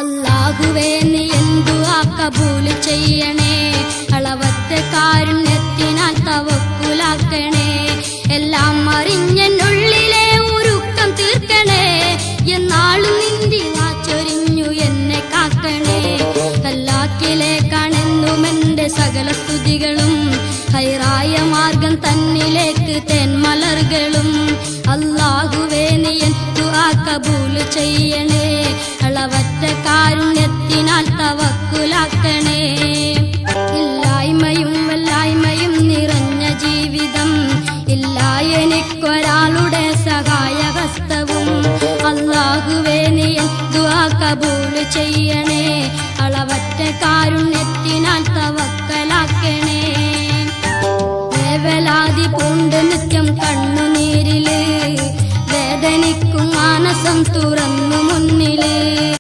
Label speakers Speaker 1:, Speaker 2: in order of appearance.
Speaker 1: അല്ലാഹുവേ നീ ദുആ കബൂൽ ചെയ്യണേ, അളവറ്റ കാരുണ്യത്തിനാൽ തവക്കുലാക്കണേ. എല്ലാം അറിഞ്ഞെന്നുള്ളിലെ ഉരുക്കം തീർക്കണേ, എന്നാളും നിന്റെ ചൊരിഞ്ഞു എന്നെ കാക്കണേ. കല്ലാക്കിലേക്കാണെന്നും എന്റെ സകല സ്തുതികളും, ഹൈറായ മാർഗം തന്നിലേക്ക് തേന്മലർകളും. അല്ലാഹുവേ നീ ദുആ കബൂൽ ചെയ്യണേ, അളവറ്റ കാരുണ്യത്തിനാൽ തവക്കുലാക്കണേ. ഇല്ലായ്മയും വല്ലായ്മയും നിറഞ്ഞ ജീവിതം, ഇല്ല എനിക്കൊരാളുടെ സഹായഹസ്തവും. അല്ലാഹുവേ നീ ദുആ കബൂൽ ചെയ്യണേ, അളവറ്റ കാരുണ്യത്തിനാൽ തവക്കലാക്കണേ. വേവലാതി പൂണ്ട് നിത്യം കണ്ണുനീരില്, വേദനിക്കും മാനസം തുറന്നു മുന്നില്.